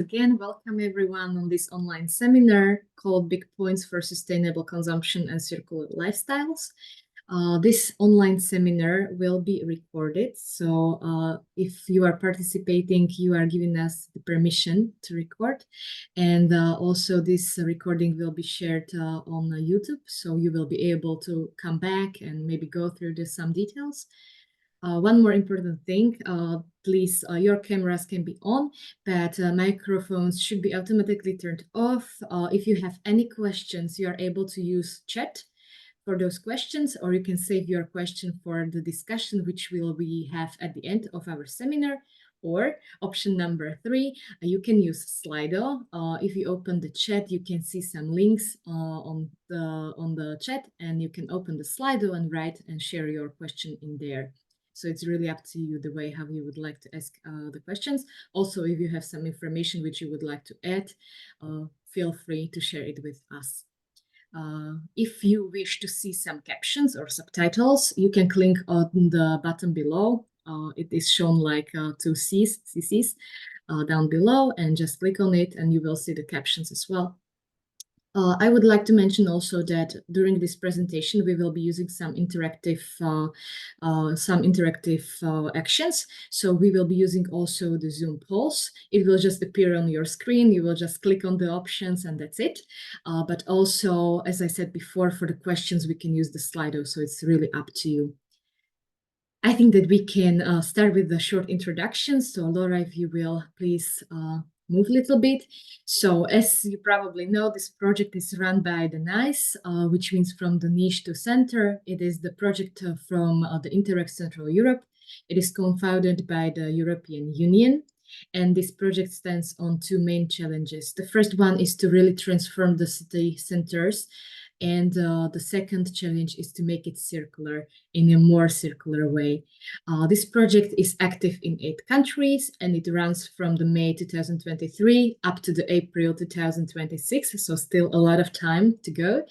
Again, welcome everyone on this online seminar called Big Points for Sustainable Consumption and Circular Lifestyles. This online seminar will be recorded, so if you are participating, you are giving us the permission to record. And also this recording will be shared on YouTube, so you will be able to come back and maybe go through some details. One more important thing, please, your cameras can be on, but microphones should be automatically turned off. If you have any questions, you are able to use chat for those questions, or you can save your question for the discussion, which we have at the end of our seminar. Or option number 3, you can use Slido. If you open the chat, you can see some links on the chat, and you can open the Slido and write and share your question in there. So it's really up to you the way how you would like to ask the questions. Also, if you have some information which you would like to add, feel free to share it with us. If you wish to see some captions or subtitles, you can click on the button below. It is shown like 2 CCs down below, and just click on it and you will see the captions as well. I would like to mention also that during this presentation, we will be using some interactive actions. So we will be using also the Zoom polls. It will just appear on your screen. You will just click on the options and that's it. But also, as I said before, for the questions, we can use the Slido. So it's really up to you. I think that we can start with the short introduction. So Laura, if you will, please move a little bit. So as you probably know, this project is run by the NiCE, which means from the niche to center. It is the project from the Interreg Central Europe. It is co-founded by the European Union. And this project stands on 2 main challenges. The first one is to really transform the city centers. And the second challenge is to make it circular in a more circular way. This project is active in 8 countries, and it runs from the May 2023 up to the April 2026, so still a lot of time to go.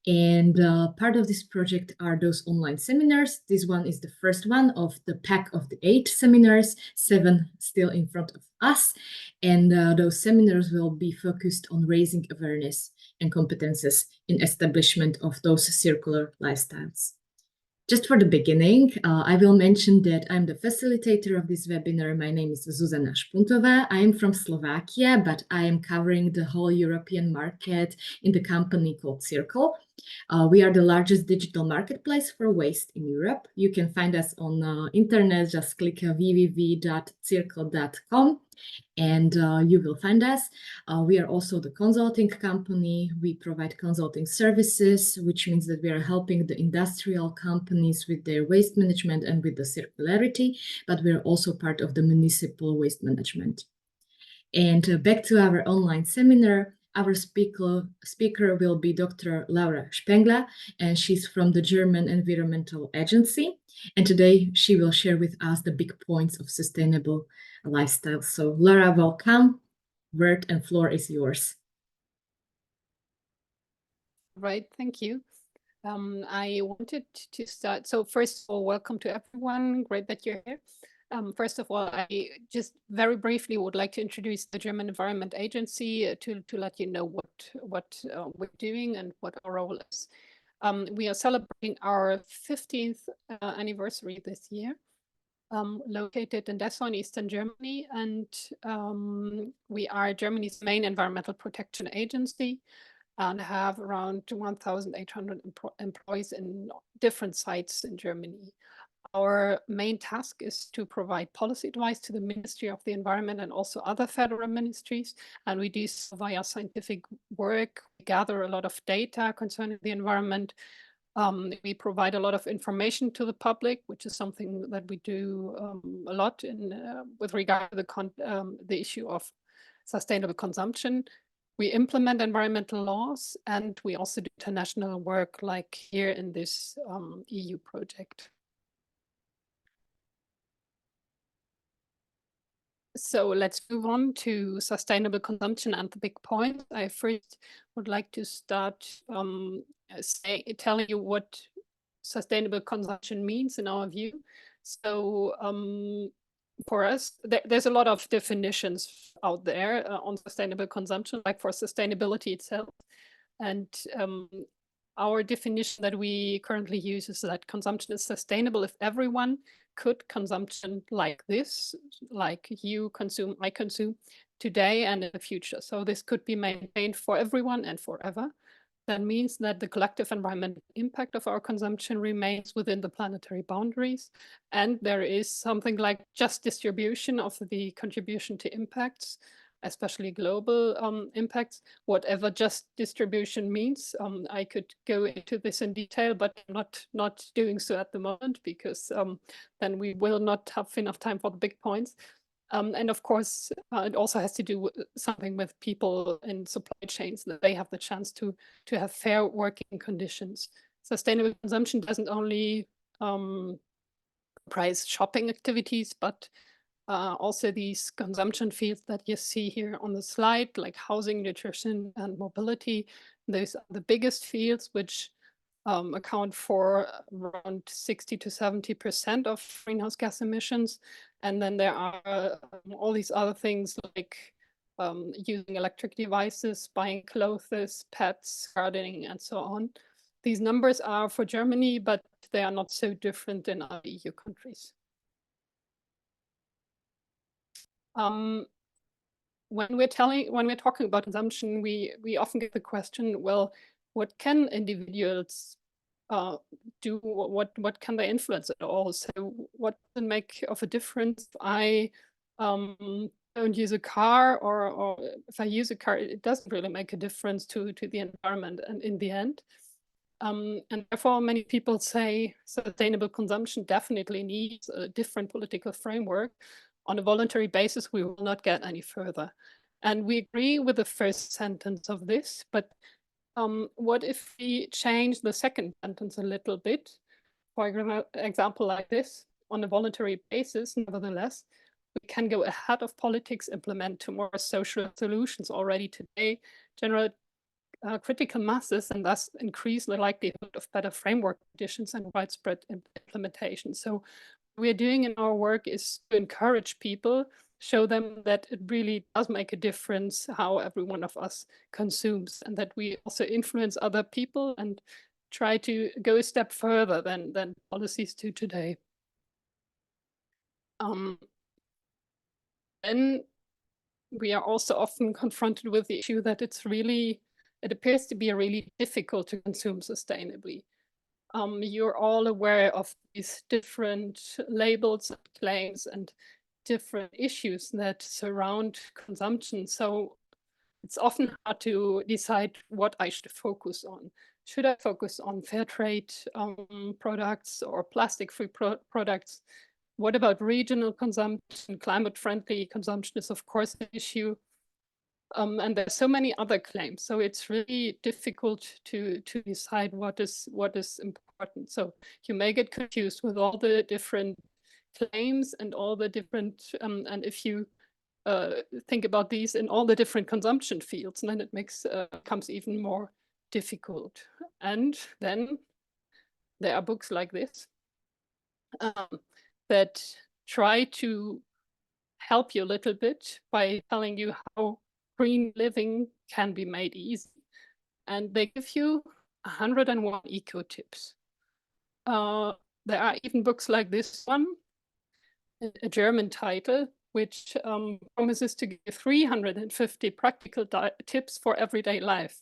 And part of this project are those online seminars. This one is the first one of the pack of the 8 seminars, 7 still in front of us. And those seminars will be focused on raising awareness and competences in establishment of those circular lifestyles. Just for the beginning, I will mention that I'm the facilitator of this webinar. My name is Zuzana Špuntová. I am from Slovakia, but I am covering the whole European market in the company called Circle. We are the largest digital marketplace for waste in Europe. You can find us on internet, just click www.circle.com and you will find us. We are also the consulting company. We provide consulting services, which means that we are helping the industrial companies with their waste management and with the circularity, but we're also part of the municipal waste management. And back to our online seminar. Our speaker will be Dr. Laura Spengler, and she's from the German Environmental Agency. And today she will share with us the big points of sustainable lifestyle. So Laura, welcome. Word and floor is yours. Right, thank you. I wanted to start. So first of all, welcome to everyone. Great that you're here. First of all, I just very briefly would like to introduce the German Environment Agency to let you know what we're doing and what our role is. We are celebrating our 15th anniversary this year, located in Dessau in Eastern Germany, and we are Germany's main environmental protection agency and have around 1,800 employees in different sites in Germany. Our main task is to provide policy advice to the Ministry of the Environment and also other federal ministries. And we do so via scientific work. We gather a lot of data concerning the environment. We provide a lot of information to the public, which is something that we do a lot with regard to the issue of sustainable consumption. We implement environmental laws, and we also do international work like here in this EU project. So let's move on to sustainable consumption and the big point. I first would like to start telling you what sustainable consumption means in our view. So for us, there's a lot of definitions out there on sustainable consumption, like for sustainability itself. And our definition that we currently use is that consumption is sustainable if everyone could consumption like this, like you consume, I consume today and in the future. So this could be maintained for everyone and forever. That means that the collective environmental impact of our consumption remains within the planetary boundaries. And there is something like just distribution of the contribution to impacts, especially global impacts, whatever just distribution means. I could go into this in detail, but I'm not doing so at the moment, because then we will not have enough time for the big points. And of course, it also has to do with something with people in supply chains, that they have the chance to have fair working conditions. Sustainable consumption doesn't only comprise shopping activities, but also these consumption fields that you see here on the slide, like housing, nutrition, and mobility. Those are the biggest fields, which account for around 60 to 70% of greenhouse gas emissions. And then there are all these other things like using electric devices, buying clothes, pets, gardening, and so on. These numbers are for Germany, but they are not so different in other EU countries. When we're talking about consumption, we often get the question, well, what can individuals do? What can they influence at all? So what does it make of a difference if I don't use a car, or if I use a car, it doesn't really make a difference to the environment and in the end. And therefore, many people say sustainable consumption definitely needs a different political framework. On a voluntary basis, we will not get any further. And we agree with the first sentence of this, but what if we change the second sentence a little bit? For example, like this: on a voluntary basis, nevertheless, we can go ahead of politics, implement to more social solutions already today, generate critical masses, and thus increase the likelihood of better framework conditions and widespread implementation. So what we're doing in our work is to encourage people, show them that it really does make a difference how every one of us consumes, and that we also influence other people and try to go a step further than policies do today. Then we are also often confronted with the issue that it appears to be really difficult to consume sustainably. You're all aware of these different labels and claims and different issues that surround consumption. So it's often hard to decide what I should focus on. Should I focus on fair trade products or plastic-free products? What about regional consumption? Climate-friendly consumption is, of course, an issue. And there's so many other claims. So it's really difficult to decide what is important. So you may get confused with all the different claims and all the different, and if you think about these in all the different consumption fields, then it becomes even more difficult. And then there are books like this that try to help you a little bit by telling you how green living can be made easy. And they give you 101 eco tips. There are even books like this one, a German title, which promises to give 350 practical tips for everyday life.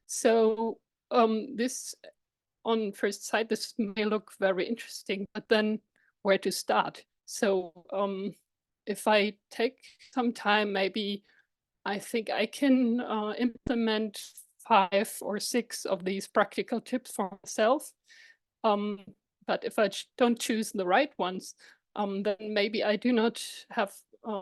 So this, on first sight, this may look very interesting, but then where to start? So if I take some time, maybe I think I can implement 5 or 6 of these practical tips for myself. But if I don't choose the right ones, then maybe I do not have a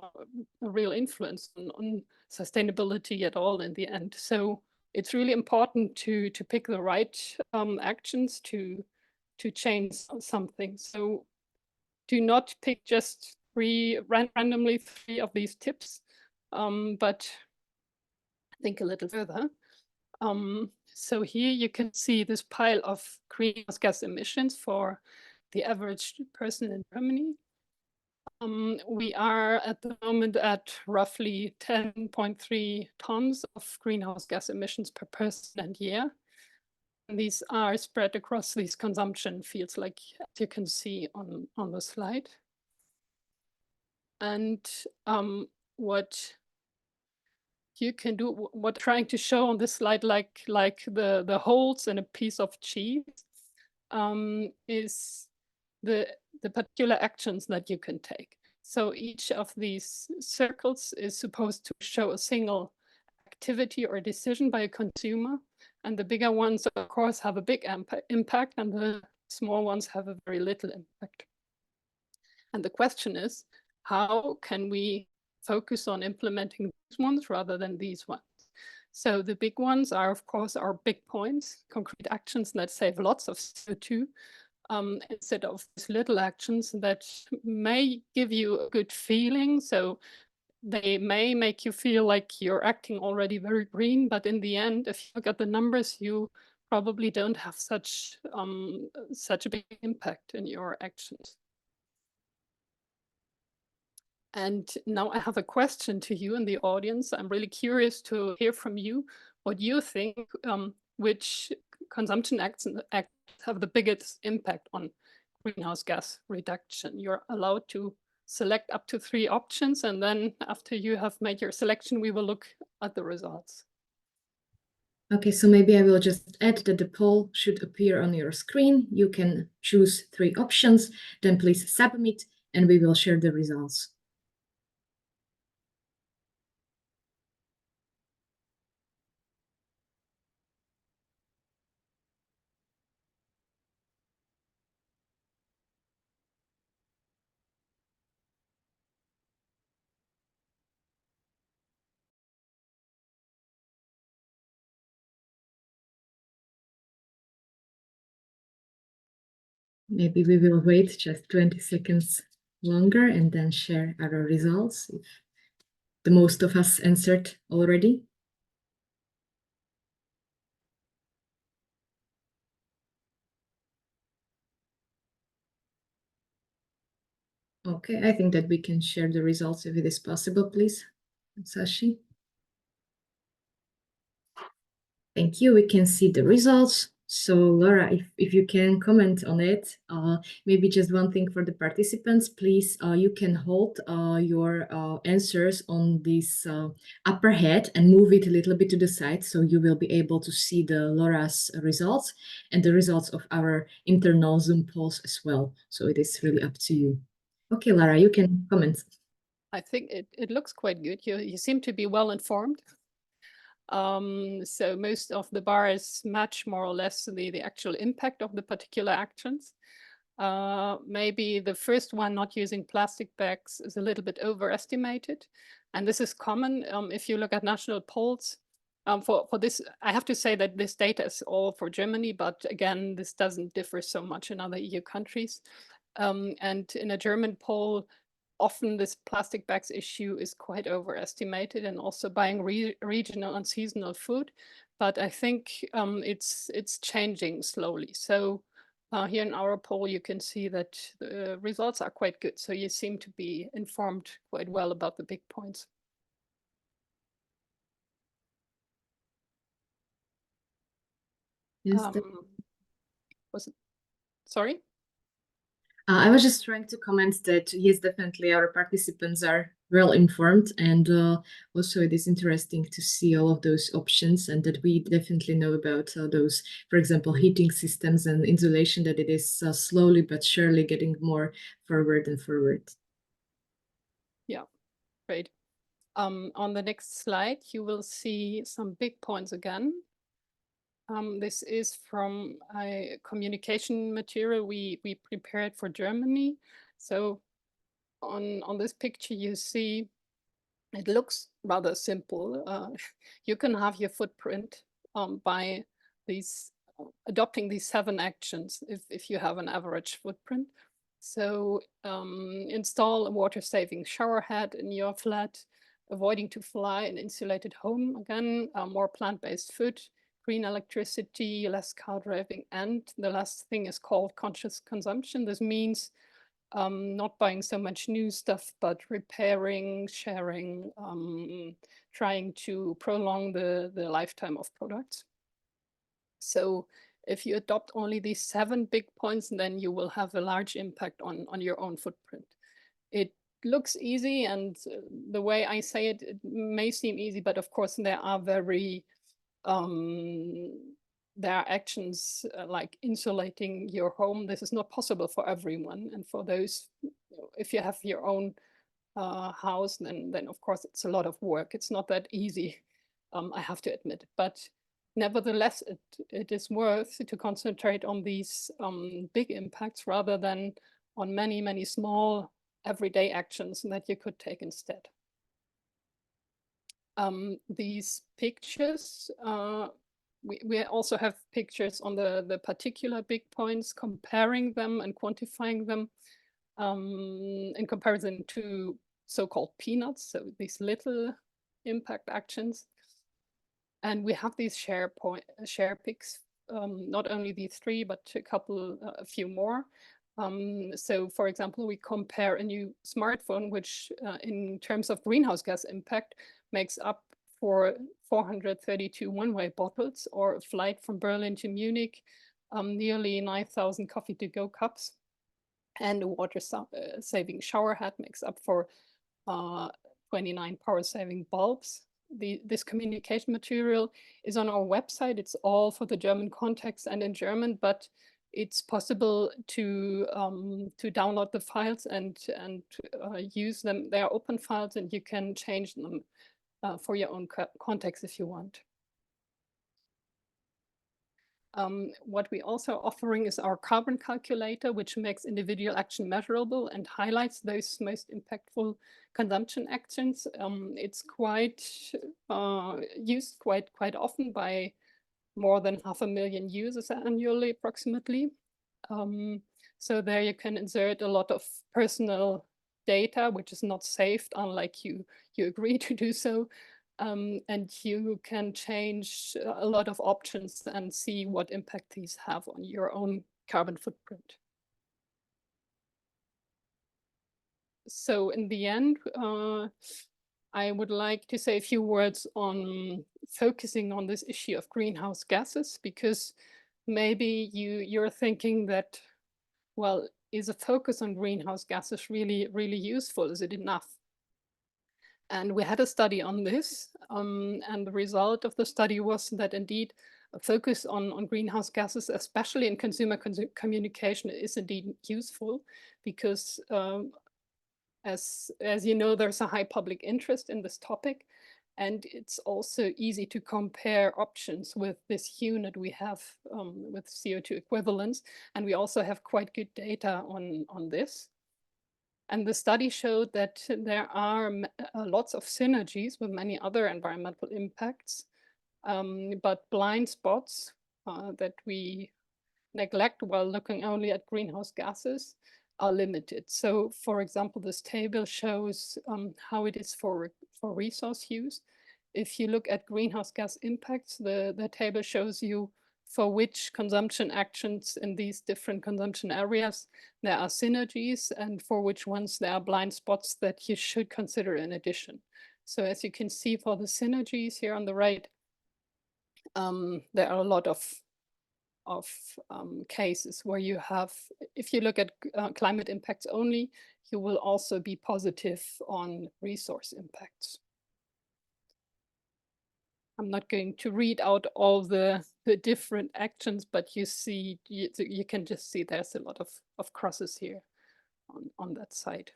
real influence on sustainability at all in the end. So it's really important to pick the right actions to change something. So do not pick just randomly 3 of these tips, but think a little further. So here you can see this pile of greenhouse gas emissions for the average person in Germany. We are at the moment at roughly 10.3 tons of greenhouse gas emissions per person and year. And these are spread across these consumption fields, like as you can see on the slide. And what you can do, what trying to show on this slide, like the holes in a piece of cheese, is the particular actions that you can take. So each of these circles is supposed to show a single activity or decision by a consumer. And the bigger ones, of course, have a big impact, and the small ones have a very little impact. And the question is, how can we focus on implementing these ones rather than these ones? So the big ones are, of course, our big points, concrete actions that save lots of CO2, instead of these little actions that may give you a good feeling. So they may make you feel like you're acting already very green, but in the end, if you look at the numbers, you probably don't have such a big impact in your actions. And now I have a question to you in the audience. I'm really curious to hear from you what you think, which consumption acts have the biggest impact on greenhouse gas reduction. You're allowed to select up to 3 options, and then after you have made your selection, we will look at the results. Okay, so maybe I will just add that the poll should appear on your screen. You can choose 3 options, then please submit, and we will share the results. Maybe we will wait just 20 seconds longer and then share our results if the most of us answered already. Okay, I think that we can share the results if it is possible, please, Sashi. Thank you. We can see the results. So Laura, if you can comment on it, maybe just one thing for the participants, please, you can hold your answers on this upper head and move it a little bit to the side, so you will be able to see the Laura's results and the results of our internal Zoom polls as well. So it is really up to you. Okay, Laura, you can comment. I think it looks quite good. You seem to be well informed. So most of the bars match more or less the actual impact of the particular actions. Maybe the first one, not using plastic bags, is a little bit overestimated. And this is common if you look at national polls. For this, I have to say that this data is all for Germany, but again, this doesn't differ so much in other EU countries. And in a German poll, often this plastic bags issue is quite overestimated, and also buying regional and seasonal food. But I think it's changing slowly. So here in our poll, you can see that the results are quite good. So you seem to be informed quite well about the big points. Yes. Was it? Sorry? I was just trying to comment that, yes, definitely our participants are well informed, and also it is interesting to see all of those options, and that we definitely know about those, for example, heating systems and insulation, that it is slowly but surely getting more forward and forward. Yeah, great. On the next slide, you will see some big points again. This is from a communication material we prepared for Germany. So on this picture, you see it looks rather simple. You can have your footprint by these adopting these 7 actions if you have an average footprint. So install a water-saving shower head in your flat, avoiding to fly an insulated home, again, more plant-based food, green electricity, less car driving, and the last thing is called conscious consumption. This means not buying so much new stuff, but repairing, sharing, trying to prolong the lifetime of products. So if you adopt only these 7 big points, then you will have a large impact on your own footprint. It looks easy, and the way I say it, it may seem easy, but of course there are there are actions like insulating your home. This is not possible for everyone, and for those, if you have your own house, then of course it's a lot of work. It's not that easy, I have to admit, but nevertheless, it is worth to concentrate on these big impacts rather than on many small everyday actions that you could take instead. These pictures, we also have pictures on the particular big points, comparing them and quantifying them in comparison to so-called peanuts, so these little impact actions. And we have these share pics, not only these 3, but a few more. So for example, we compare a new smartphone, which in terms of greenhouse gas impact makes up for 432 one-way bottles, or a flight from Berlin to Munich, nearly 9,000 coffee to go cups. And a water saving shower head makes up for 29 power saving bulbs. This communication material is on our website. It's all for the German context and in German, but it's possible to download the files and use them. They are open files, and you can change them for your own context if you want. What we also are offering is our carbon calculator, which makes individual action measurable and highlights those most impactful consumption actions. It's quite used quite often by more than 500,000 users annually, approximately. So there you can insert a lot of personal data, which is not saved, unlike you agree to do so. And you can change a lot of options and see what impact these have on your own carbon footprint. So in the end, I would like to say a few words on focusing on this issue of greenhouse gases, because maybe you're thinking that, well, is a focus on greenhouse gases really useful? Is it enough? And we had a study on this, and the result of the study was that indeed a focus on greenhouse gases, especially in consumer communication, is indeed useful, because as you know, there's a high public interest in this topic, and it's also easy to compare options with this unit we have with CO2 equivalents, and we also have quite good data on this. And the study showed that there are lots of synergies with many other environmental impacts, but blind spots that we neglect while looking only at greenhouse gases are limited. So for example, this table shows how it is for resource use. If you look at greenhouse gas impacts, the table shows you for which consumption actions in these different consumption areas there are synergies, and for which ones there are blind spots that you should consider in addition. So as you can see, for the synergies here on the right, there are a lot of cases where you have, if you look at climate impacts only, you will also be positive on resource impacts. I'm not going to read out all the different actions, but you see, you can just see there's a lot of crosses here on that side.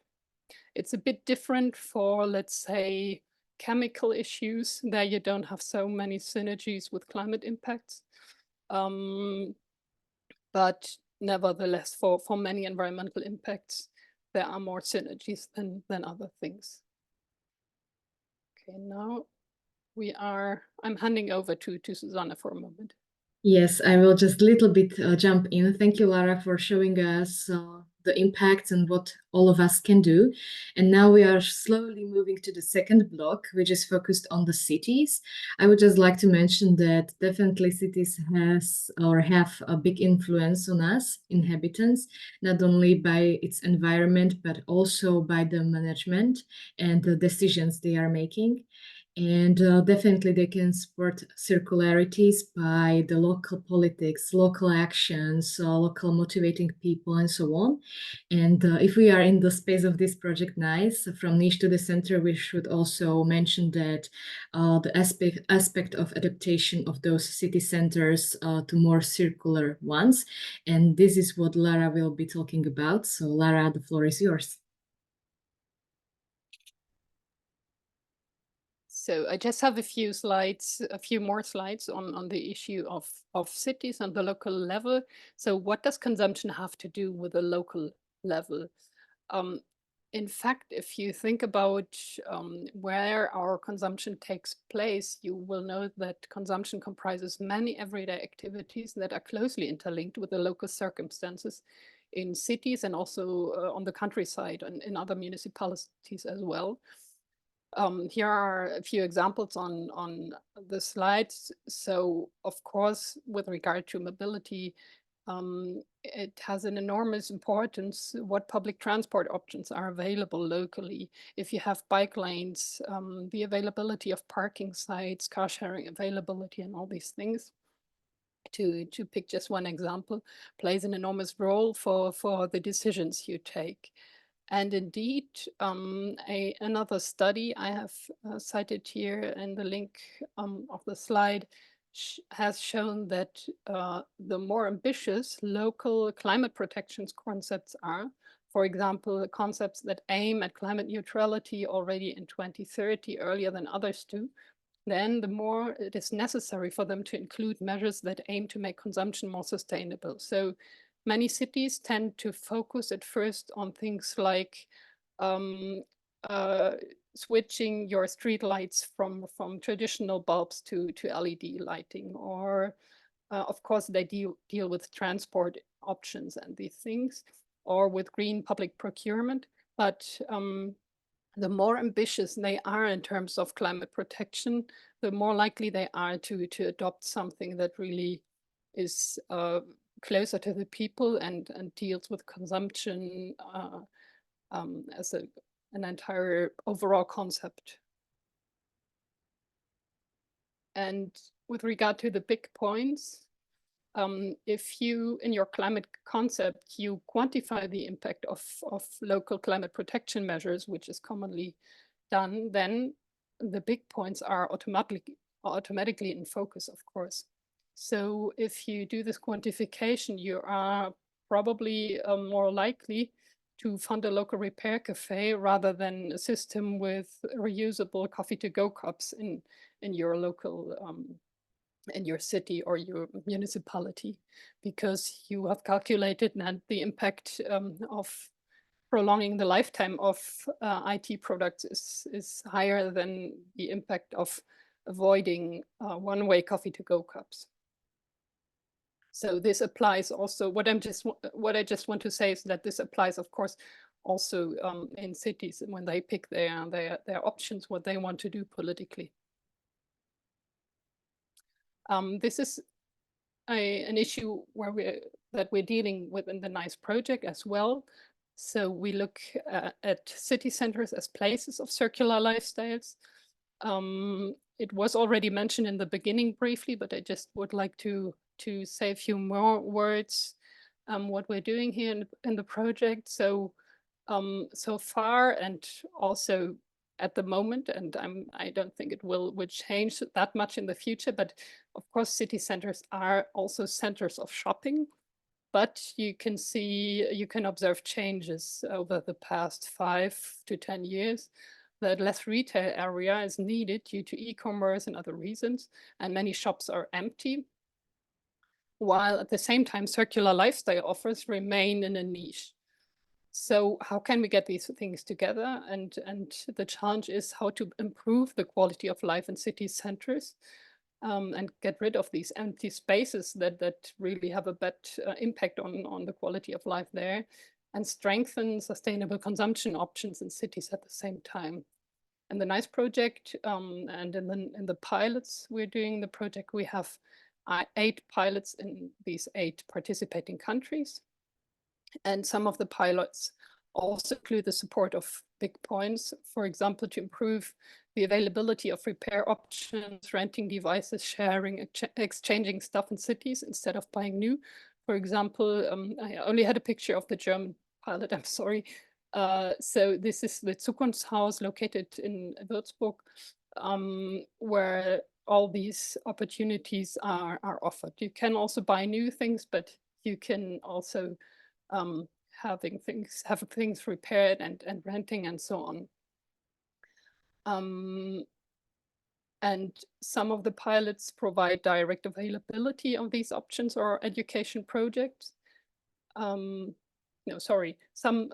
It's a bit different for, let's say, chemical issues. There you don't have so many synergies with climate impacts. But nevertheless, for many environmental impacts, there are more synergies than other things. Okay, now I'm handing over to Susanne for a moment. Yes, I will just a little bit jump in. Thank you, Lara, for showing us the impacts and what all of us can do. And now we are slowly moving to the second block, which is focused on the cities. I would just like to mention that definitely cities have a big influence on us inhabitants, not only by its environment, but also by the management and the decisions they are making. And definitely they can support circularities by the local politics, local actions, local motivating people, and so on. And if we are in the space of this project NiCE, from niche to the center, we should also mention that the aspect of adaptation of those city centers to more circular ones. And this is what Lara will be talking about. So Lara, the floor is yours. So I just have a few more slides on the issue of cities on the local level. So what does consumption have to do with the local level? In fact, if you think about where our consumption takes place, you will know that consumption comprises many everyday activities that are closely interlinked with the local circumstances in cities and also on the countryside and in other municipalities as well. Here are a few examples on the slides. So, of course, with regard to mobility, it has an enormous importance what public transport options are available locally. If you have bike lanes, the availability of parking sites, car sharing availability, and all these things, to pick just one example, plays an enormous role for the decisions you take. And indeed, another study I have cited here in the link of the slide has shown that the more ambitious local climate protection concepts are, for example, concepts that aim at climate neutrality already in 2030, earlier than others do, then the more it is necessary for them to include measures that aim to make consumption more sustainable. So many cities tend to focus at first on things like switching your street lights from traditional bulbs to LED lighting, or of course they deal with transport options and these things, or with green public procurement. But the more ambitious they are in terms of climate protection, the more likely they are to adopt something that really is closer to the people and deals with consumption as an entire overall concept. And with regard to the big points, if you, in your climate concept, you quantify the impact of local climate protection measures, which is commonly done, then the big points are automatically in focus, of course. So if you do this quantification, you are probably more likely to fund a local repair cafe rather than a system with reusable coffee-to-go cups in your local in your city or your municipality, because you have calculated that the impact of prolonging the lifetime of IT products is higher than the impact of avoiding one-way coffee-to-go cups. So this applies also. What I just want to say is that this applies, of course, also in cities when they pick their options, what they want to do politically. This is an issue that we're dealing with in the NiCE project as well. So we look at city centers as places of circular lifestyles. It was already mentioned in the beginning briefly, but I just would like to say a few more words what we're doing here in the project. So so far, and also at the moment, and I don't think it will change that much in the future, but of course city centers are also centers of shopping. But you can observe changes over the past 5 to 10 years, that less retail area is needed due to e-commerce and other reasons, and many shops are empty, while at the same time circular lifestyle offers remain in a niche. So how can we get these things together? And the challenge is how to improve the quality of life in city centers and get rid of these empty spaces that really have a bad impact on the quality of life there. and strengthen sustainable consumption options in cities at the same time. In the NiCE project and in the pilots we're doing the project, we have 8 pilots in these 8 participating countries. And some of the pilots also include the support of big points, for example, to improve the availability of repair options, renting devices, sharing, exchanging stuff in cities instead of buying new. For example, I only had a picture of the German pilot, I'm sorry. So this is the Zukunftshaus located in Würzburg, where all these opportunities are offered. You can also buy new things, but you can also have things repaired and renting and so on. And some of the pilots provide direct availability of these options or education projects. No, sorry, some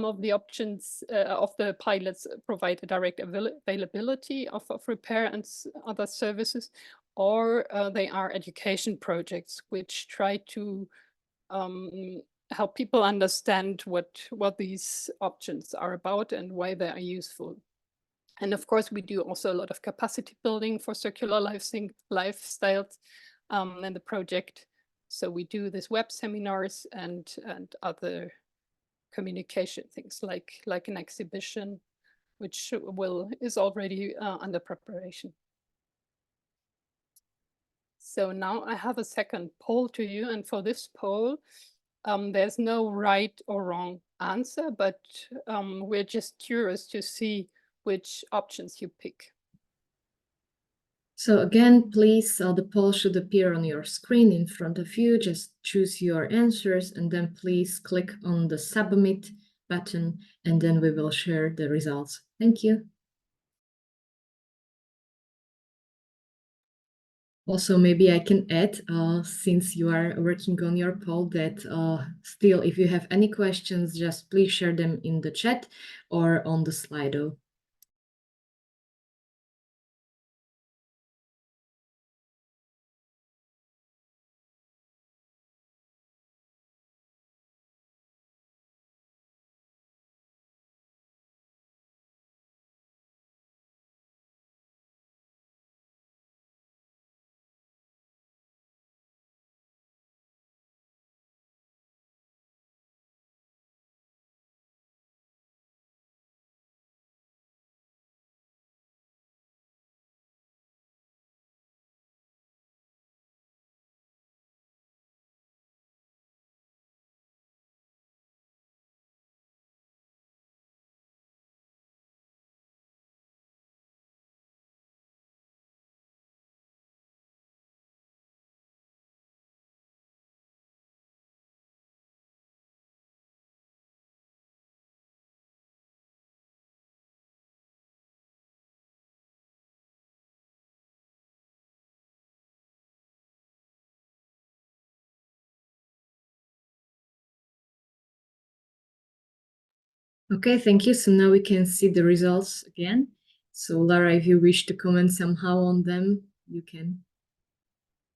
of the options of the pilots provide a direct availability of repair and other services, or they are education projects which try to help people understand what these options are about and why they are useful. And of course, we do also a lot of capacity building for circular lifestyles in the project. So we do these web seminars and other communication things like an exhibition, which is already under preparation. So now I have a second poll to you, and for this poll, there's no right or wrong answer, but we're just curious to see which options you pick. So again, please, the poll should appear on your screen in front of you. Just choose your answers and then please click on the submit button and then we will share the results. Thank you. Also, maybe I can add, since you are working on your poll, that still, if you have any questions, just please share them in the chat or on the Slido. Okay, thank you. So now we can see the results again. So Lara, if you wish to comment somehow on them, you can.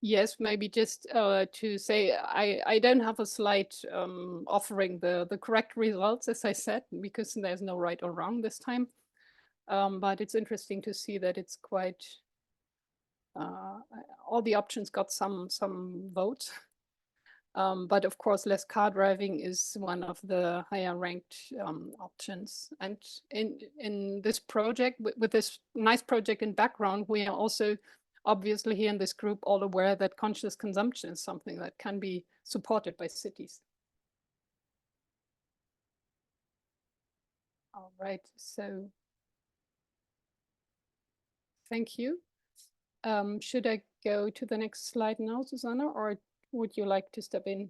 Yes, maybe just to say I don't have a slide offering the correct results, as I said, because there's no right or wrong this time. But it's interesting to see that it's quite all the options got some votes. But of course, less car driving is one of the higher ranked options. And in this project, with this NiCE project in background, we are also obviously here in this group all aware that conscious consumption is something that can be supported by cities. All right, so thank you. Should I go to the next slide now, Susanna, or would you like to step in?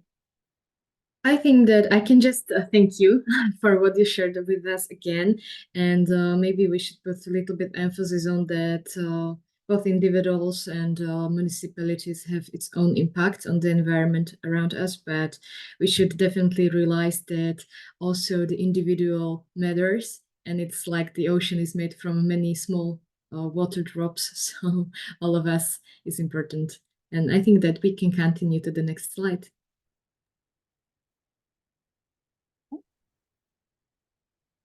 I think that I can just thank you for what you shared with us again. And maybe we should put a little bit emphasis on that both individuals and municipalities have its own impact on the environment around us, but we should definitely realize that also the individual matters. And it's like the ocean is made from many small water drops. So all of us is important. And I think that we can continue to the next slide.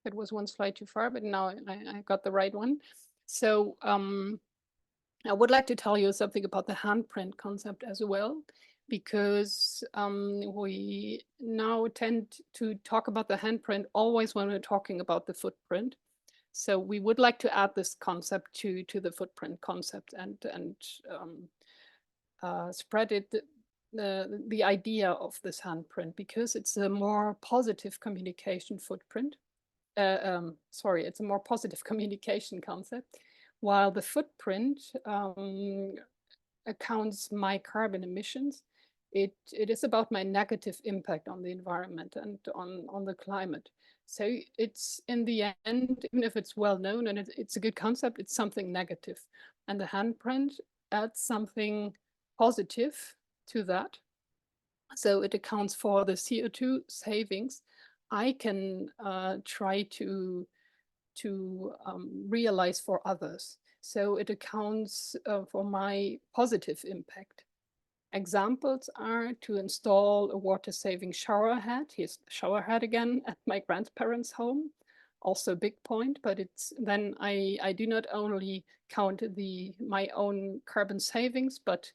It was one slide too far, but now I got the right one. So I would like to tell you something about the handprint concept as well, because we now tend to talk about the handprint always when we're talking about the footprint. So we would like to add this concept to the footprint concept and spread it the idea of this handprint, because it's a more positive communication footprint. Sorry, it's a more positive communication concept, while the footprint accounts my carbon emissions. It is about my negative impact on the environment and on the climate. So it's, in the end, even if it's well known and it's a good concept, it's something negative. And the handprint adds something positive to that. So it accounts for the CO2 savings I can try to realize for others. So it accounts for my positive impact. Examples are to install a water-saving shower head. Here's the shower head again at my grandparents' home. Also a big point, but it's then I do not only count my own carbon savings, but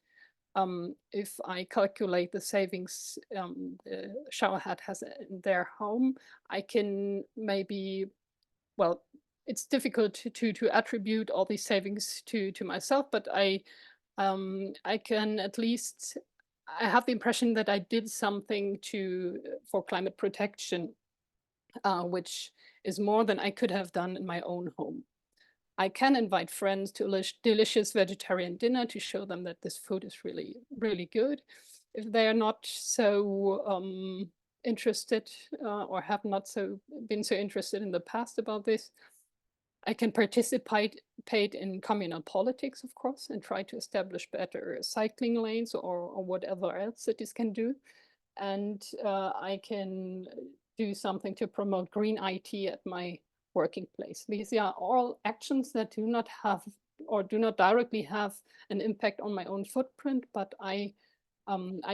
if I calculate the savings the shower head has in their home, I can maybe, well, it's difficult to attribute all these savings to myself, but I can at least, I have the impression that I did something for climate protection, which is more than I could have done in my own home. I can invite friends to a delicious vegetarian dinner to show them that this food is really, really good. If they are not so interested or have not been so interested in the past about this, I can participate in communal politics, of course, and try to establish better cycling lanes or whatever else cities can do. And I can do something to promote green IT at my working place. These are all actions that do not have or do not directly have an impact on my own footprint, but I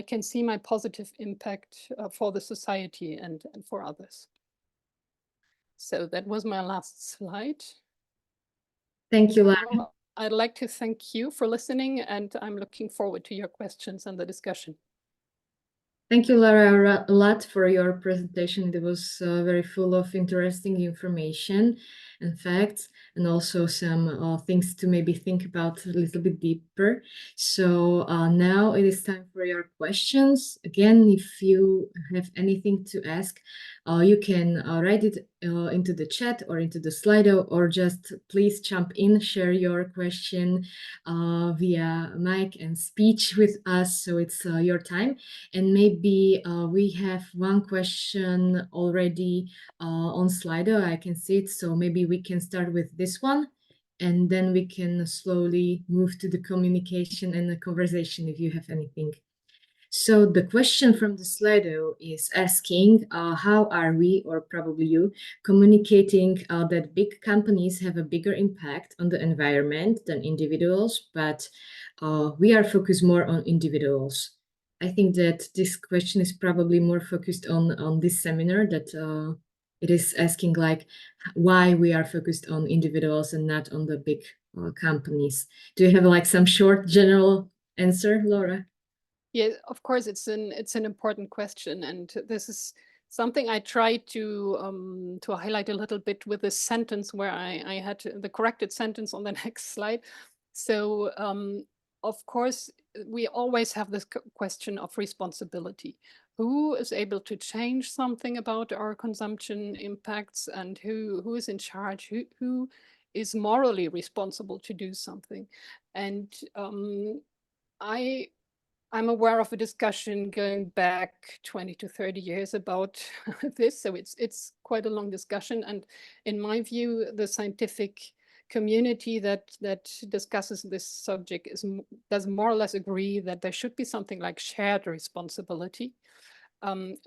can see my positive impact for the society and for others. So that was my last slide. Thank you, Lara. I'd like to thank you for listening, and I'm looking forward to your questions and the discussion. Thank you, Lara, a lot for your presentation. It was very full of interesting information and facts, and also some things to maybe think about a little bit deeper. So now it is time for your questions. Again, if you have anything to ask, you can write it into the chat or into the Slido, or just please jump in, share your question via mic and speech with us. So it's your time. And maybe we have one question already on Slido. I can see it. So maybe we can start with this one, and then we can slowly move to the communication and the conversation if you have anything. So the question from the Slido is asking, how are we, or probably you, communicating that big companies have a bigger impact on the environment than individuals, but we are focused more on individuals? I think that this question is probably more focused on this seminar, that it is asking like why we are focused on individuals and not on the big companies. Do you have like some short general answer, Laura? Yeah, of course, it's an important question, and this is something I tried to highlight a little bit with this sentence where I had the corrected sentence on the next slide. So of course, we always have this question of responsibility. Who is able to change something about our consumption impacts, and who is in charge? Who is morally responsible to do something? And I'm aware of a discussion going back 20 to 30 years about this. So it's quite a long discussion. And in my view, the scientific community that discusses this subject does more or less agree that there should be something like shared responsibility.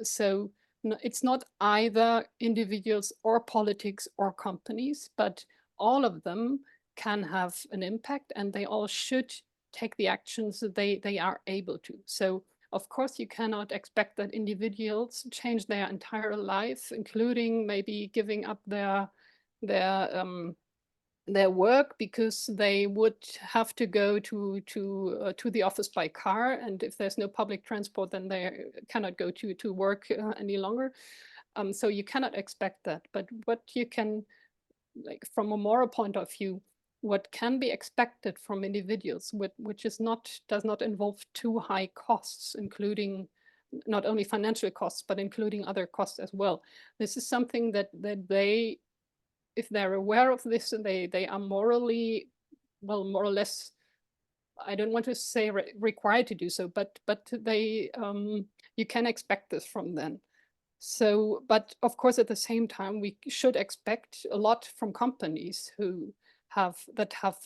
So it's not either individuals or politics or companies, but all of them can have an impact, and they all should take the actions that they are able to. So of course, you cannot expect that individuals change their entire life, including maybe giving up their their work because they would have to go to the office by car, and if there's no public transport, then they cannot go to work any longer. So you cannot expect that. But what you can, like from a moral point of view, what can be expected from individuals, which is not does not involve too high costs, including not only financial costs but including other costs as well. This is something that they, if they're aware of this, they are morally, well, more or less, I don't want to say required to do so, but they you can expect this from them. So, but of course, at the same time, we should expect a lot from companies who have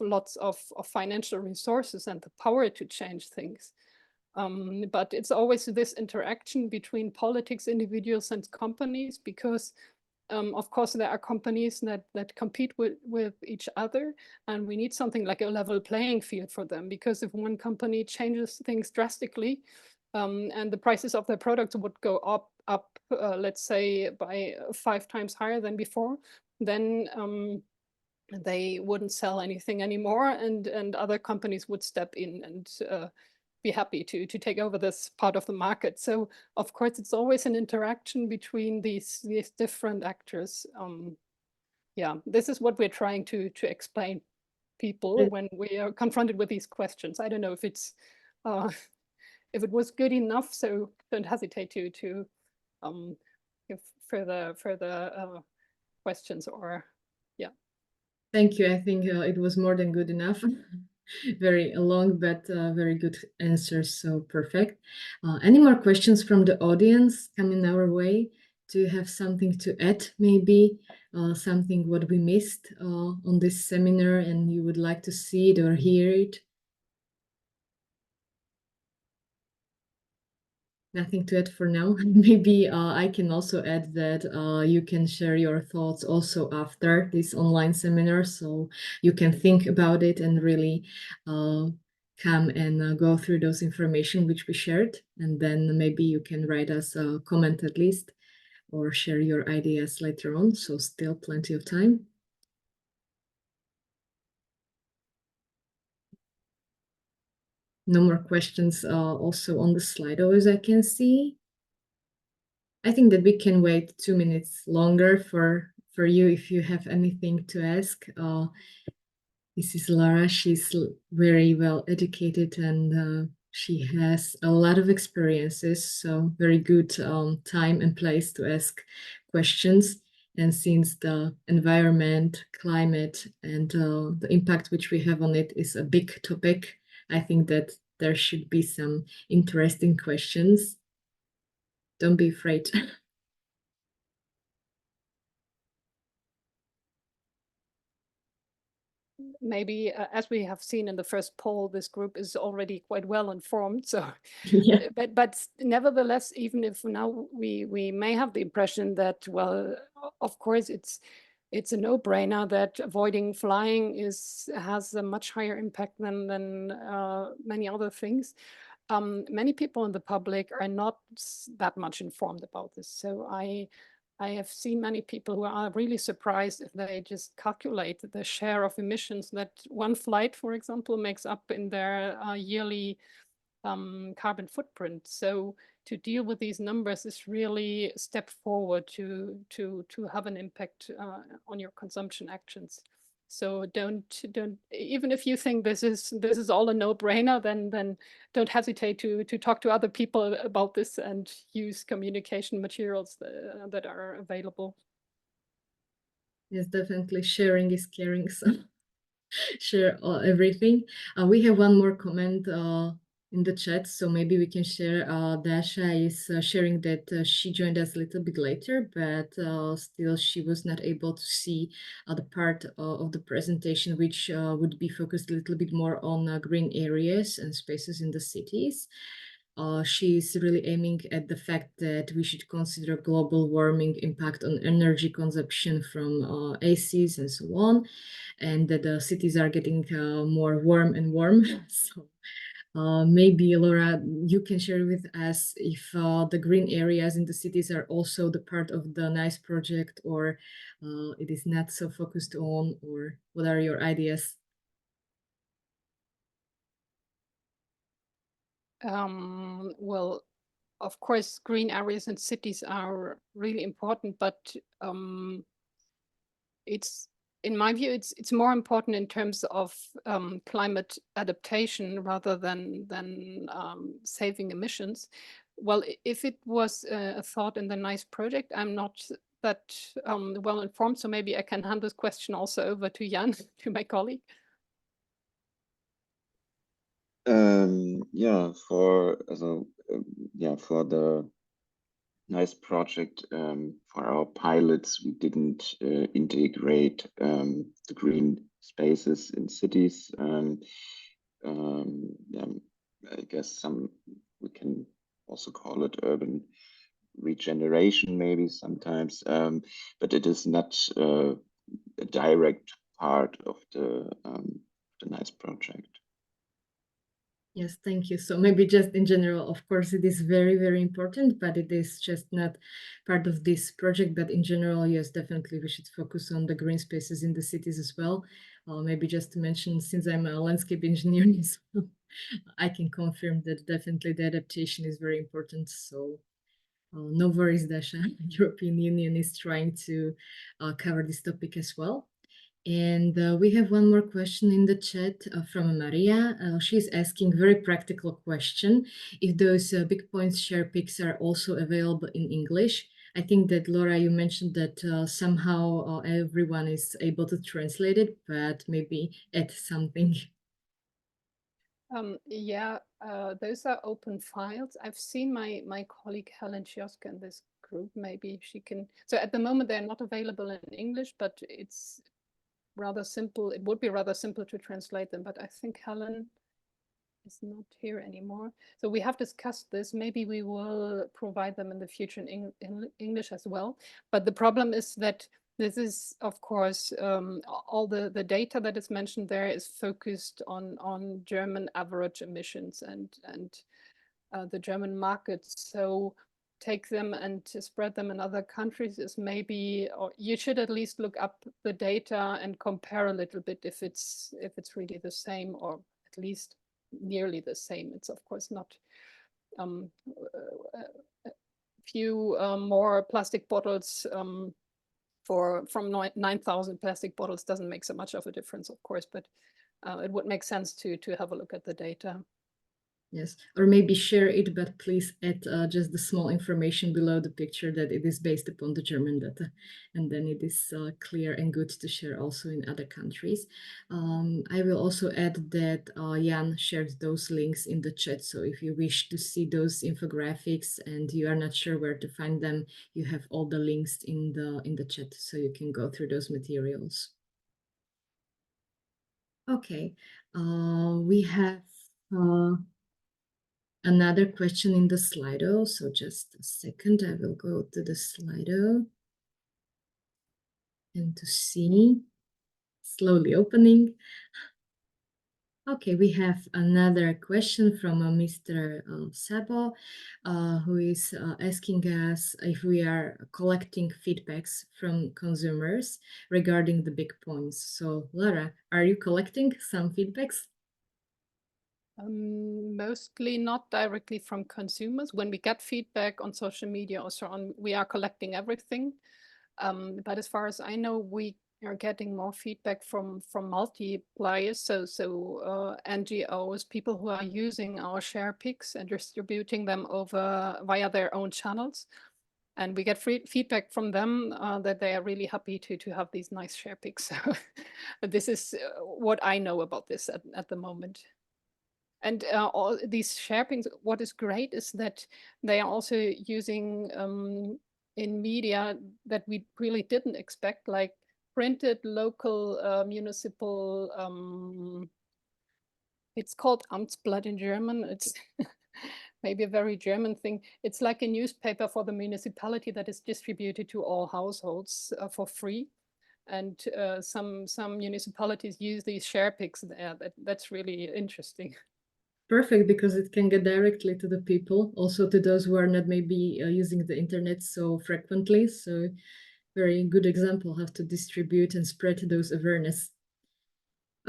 lots of financial resources and the power to change things. But it's always this interaction between politics, individuals, and companies, because of course, there are companies that compete with each other, and we need something like a level playing field for them, because if one company changes things drastically, and the prices of their products would go up, let's say by 5 times higher than before, then they wouldn't sell anything anymore, and other companies would step in and be happy to take over this part of the market. So of course, it's always an interaction between these different actors. Yeah, this is what we're trying to explain people when we are confronted with these questions. I don't know if it's if it was good enough, so don't hesitate to give further questions, or yeah. Thank you. I think it was more than good enough. Very long, but very good answers. So perfect. Any more questions from the audience coming our way? Do you have something to add, maybe something what we missed on this seminar and you would like to see it or hear it? Nothing to add for now. Maybe I can also add that you can share your thoughts also after this online seminar, so you can think about it and really come and go through those information which we shared, and then maybe you can write us a comment at least or share your ideas later on, so still plenty of time. No more questions also on the Slido as I can see. I think that we can wait 2 minutes longer for you if you have anything to ask. This is Lara. She's very well educated and she has a lot of experiences, so very good time and place to ask questions. And since the environment, climate, and the impact which we have on it is a big topic, I think that there should be some interesting questions. Don't be afraid. Maybe as we have seen in the first poll, this group is already quite well informed. So, Yeah. but nevertheless, even if now we may have the impression that, well, of course it's a no-brainer that avoiding flying has a much higher impact than many other things. Many people in the public are not that much informed about this. So I have seen many people who are really surprised if they just calculate the share of emissions that one flight, for example, makes up in their yearly carbon footprint. So to deal with these numbers is really a step forward to have an impact on your consumption actions. So don't even if you think this is all a no-brainer, then don't hesitate to talk to other people about this and use communication materials that are available. Yes, definitely sharing is caring. So share everything. We have one more comment in the chat, so maybe we can share. Dasha is sharing that she joined us a little bit later, but still she was not able to see the part of the presentation which would be focused a little bit more on green areas and spaces in the cities. She's really aiming at the fact that we should consider global warming impact on energy consumption from ACs and so on, and that the cities are getting more warm and warm. So Maybe Laura, you can share with us if the green areas in the cities are also the part of the NiCE project, or it is not so focused on, or what are your ideas? Well, of course, green areas in cities are really important, but it's, in my view, it's more important in terms of climate adaptation rather than saving emissions. Well, if it was a thought in the NiCE project, I'm not that well informed, so maybe I can hand this question also over to Jan, to my colleague. Yeah, for for the NiCE project, for our pilots, we didn't integrate the green spaces in cities. Yeah, I guess we can also call it urban regeneration, maybe sometimes, but it is not a direct part of the NiCE project. Yes, thank you. So maybe just in general, of course, it is very, very important, but it is just not part of this project. But in general, yes, definitely we should focus on the green spaces in the cities as well. Maybe just to mention, since I'm a landscape engineer, so I can confirm that definitely the adaptation is very important. So no worries, Dasha. European Union is trying to cover this topic as well. And we have one more question in the chat from Maria. She's asking very practical question. If those big points share pics are also available in English. I think that Laura, you mentioned that somehow everyone is able to translate it, but maybe add something. Yeah, those are open files. I've seen my colleague Helen Cioska in this group. Maybe she can. So at the moment they're not available in English, but it's rather simple. It would be rather simple to translate them, but I think Helen is not here anymore. So we have discussed this. Maybe we will provide them in the future in English as well. But the problem is that this is, of course, all the data that is mentioned there is focused on German average emissions and the German market. So take them and to spread them in other countries is maybe, or you should at least look up the data and compare a little bit if it's really the same, or at least nearly the same. It's of course not a few more plastic bottles from 9,000 plastic bottles doesn't make so much of a difference, of course, but it would make sense to have a look at the data. Yes, or maybe share it, but please add just the small information below the picture that it is based upon the German data, and then it is clear and good to share also in other countries. I will also add that Jan shared those links in the chat, so if you wish to see those infographics and you are not sure where to find them, you have all the links in the chat, so you can go through those materials. Okay, we have another question in the Slido. So just a second, I will go to the Slido and to see, slowly opening. Okay, we have another question from Mr. Sabo, who is asking us if we are collecting feedbacks from consumers regarding the big points. So Lara, are you collecting some feedbacks? Mostly not directly from consumers. When we get feedback on social media or so on, we are collecting everything. But as far as I know, we are getting more feedback from multipliers, so NGOs, people who are using our share pics and distributing them over via their own channels. And we get feedback from them that they are really happy to have these nice share pics. So this is what I know about this at the moment. And all these sharepings, what is great is that they are also using in media that we really didn't expect, like printed local municipal, it's called Amtsblatt in German. It's maybe a very German thing. It's like a newspaper for the municipality that is distributed to all households for free. And some municipalities use these share pics there. That's really interesting. perfect because it can get directly to the people, also to those who are not maybe using the internet so frequently. So very good example how to distribute and spread those awareness.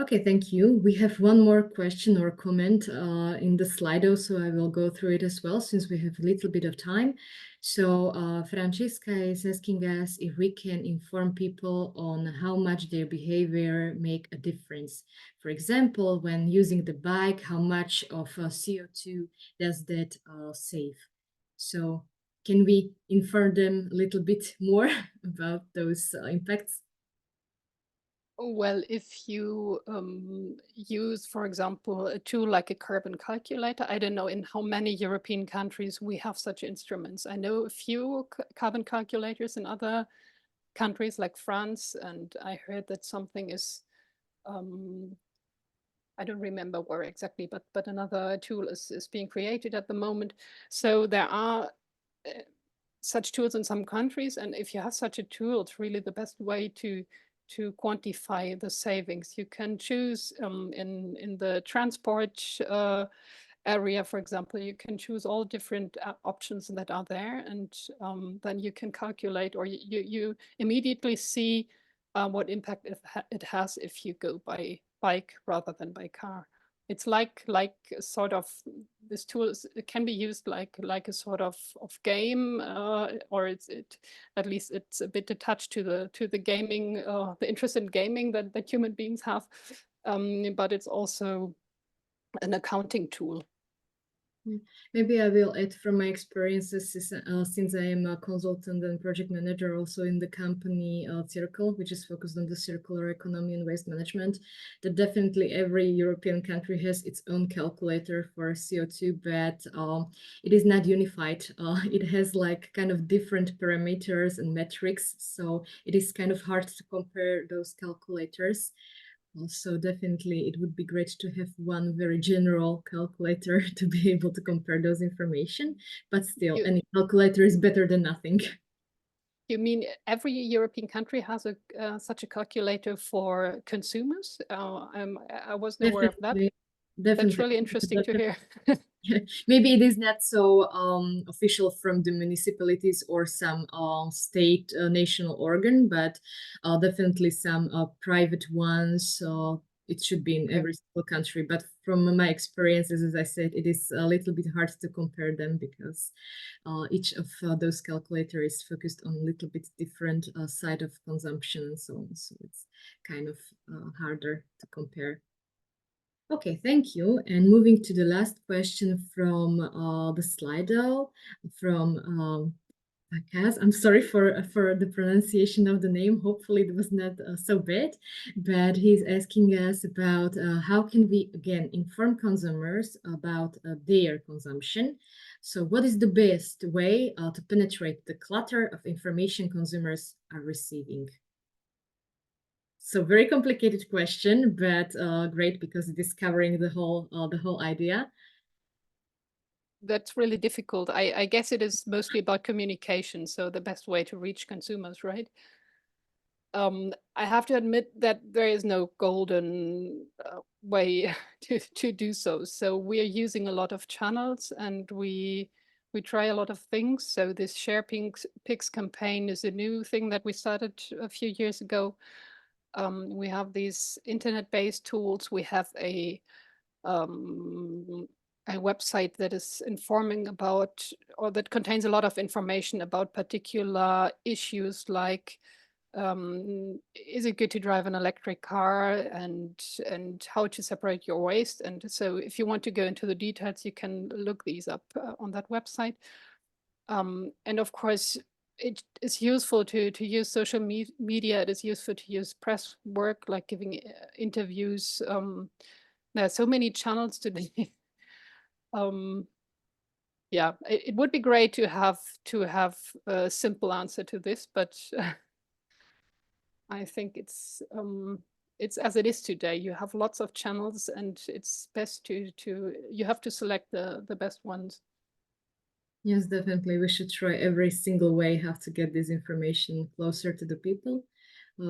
Okay, thank you. We have one more question or comment in the Slido, so I will go through it as well since we have a little bit of time. So Francesca is asking us if we can inform people on how much their behavior make a difference. For example, when using the bike, how much of CO2 does that save? So can we inform them a little bit more about those impacts? Well, if you use, for example, a tool like a carbon calculator, I don't know in how many European countries we have such instruments. I know a few carbon calculators in other countries like France, and I heard that something is, I don't remember where exactly, but another tool is being created at the moment. So there are such tools in some countries, and if you have such a tool, it's really the best way to quantify the savings. You can choose in the transport area, for example, you can choose all different options that are there, and then you can calculate, or you immediately see what impact it has if you go by bike rather than by car. It's like sort of, this tool it can be used like a sort of game, or at least it's a bit attached to the gaming, the interest in gaming that human beings have, but it's also an accounting tool. Maybe I will add from my experiences since I am a consultant and project manager also in the company Circle, which is focused on the circular economy and waste management, that definitely every European country has its own calculator for CO2, but it is not unified. It has like kind of different parameters and metrics, so it is kind of hard to compare those calculators. Also, definitely, it would be great to have one very general calculator to be able to compare those information. But still, any calculator is better than nothing. You mean every European country has a such a calculator for consumers? I wasn't aware of that. Definitely. That's really interesting to hear. Maybe it is not so official from the municipalities or some state national organ, but definitely some private ones. It should be in every single country. But from my experiences, as I said, it is a little bit hard to compare them because each of those calculators is focused on a little bit different side of consumption and so on. So it's kind of harder to compare. Okay, thank you. And moving to the last question from the Slido, from Akaz. I'm sorry for the pronunciation of the name. Hopefully it was not so bad, but he's asking us about how can we again inform consumers about their consumption. So what is the best way to penetrate the clutter of information consumers are receiving? So very complicated question, but great because it is covering the whole idea. That's really difficult. I guess it is mostly about communication. So the best way to reach consumers, right? I have to admit that there is no golden way to do so. So we are using a lot of channels, and we try a lot of things. So this Share Pics campaign is a new thing that we started a few years ago. We have these internet-based tools. We have a website that is informing about, or that contains a lot of information about particular issues like, is it good to drive an electric car, and how to separate your waste. And so if you want to go into the details, you can look these up on that website. And of course, it is useful to use social media. It is useful to use press work, like giving interviews. There are so many channels today. Yeah, it would be great to have a simple answer to this, but I think it's as it is today. You have lots of channels, and it's best to you have to select the best ones. Yes, definitely. We should try every single way how to get this information closer to the people.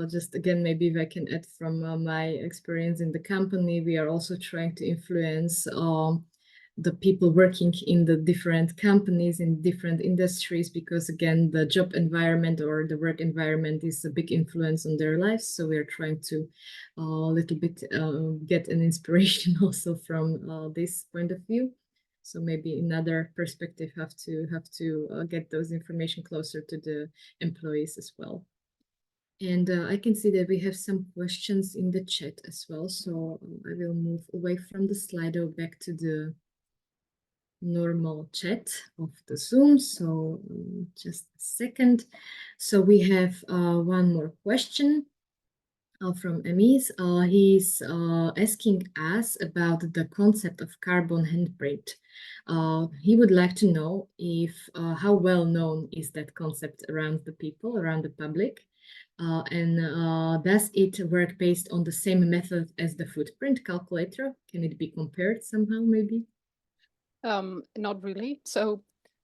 Just again, maybe if I can add from my experience in the company, we are also trying to influence the people working in the different companies in different industries, because again, the job environment or the work environment is a big influence on their lives. So we are trying to a little bit get an inspiration also from this point of view. So maybe another perspective have to get those information closer to the employees as well. And I can see that we have some questions in the chat as well. So I will move away from the Slido back to the normal chat of the Zoom. So just a second. So we have one more question from Emis. He's asking us about the concept of carbon handprint. He would like to know if how well known is that concept around the people, around the public, and does it work based on the same method as the footprint calculator? Can it be compared somehow, maybe? Not really. So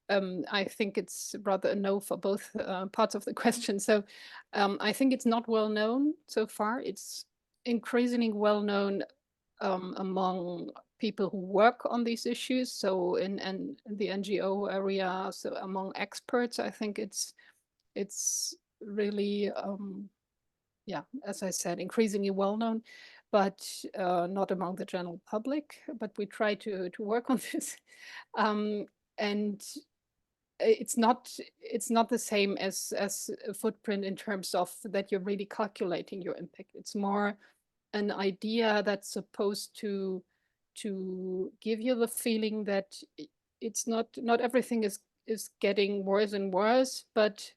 I think it's rather a no for both parts of the question. So I think it's not well known so far. It's increasingly well known among people who work on these issues. So in the NGO area, so among experts, I think it's really yeah, as I said, increasingly well known, but not among the general public. But we try to work on this, and it's not the same as a footprint in terms of that you're really calculating your impact. It's more an idea that's supposed to give you the feeling that it's not everything is getting worse and worse, but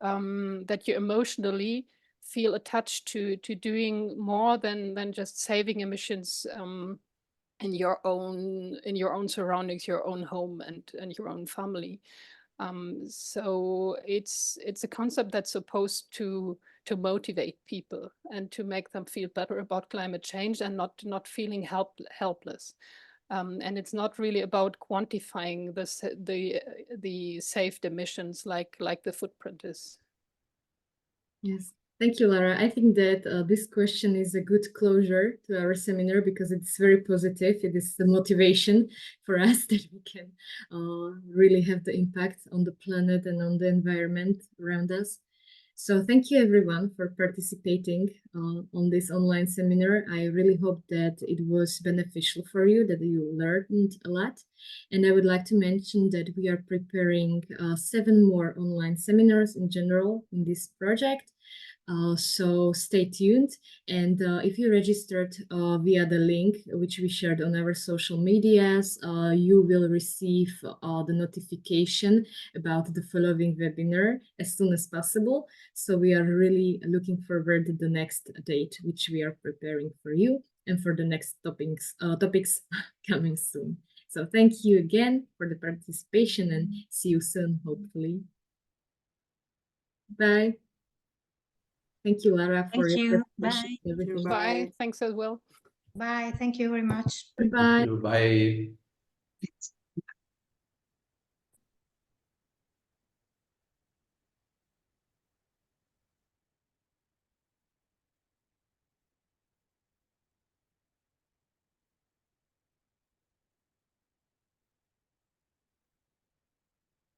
that you emotionally feel attached to doing more than just saving emissions in your own surroundings, your own home, and your own family. So it's a concept that's supposed to motivate people and to make them feel better about climate change and not feeling helpless. And it's not really about quantifying the saved emissions like the footprint is. Yes. Thank you, Lara. I think that this question is a good closure to our seminar because it's very positive. It is the motivation for us that we can really have the impact on the planet and on the environment around us. So thank you everyone for participating on this online seminar. I really hope that it was beneficial for you, that you learned a lot. And I would like to mention that we are preparing 7 more online seminars in general in this project. So stay tuned. And if you registered via the link which we shared on our social medias, you will receive the notification about the following webinar as soon as possible. So we are really looking forward to the next date which we are preparing for you and for the next topics coming soon. So thank you again for the participation and see you soon, hopefully. Bye. Thank you, Lara, for Thank your you. presentation. Bye. Everything. Bye. Thanks as well. Bye. Thank you very much. Bye. Bye.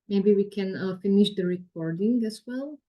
Maybe we can finish the recording as well.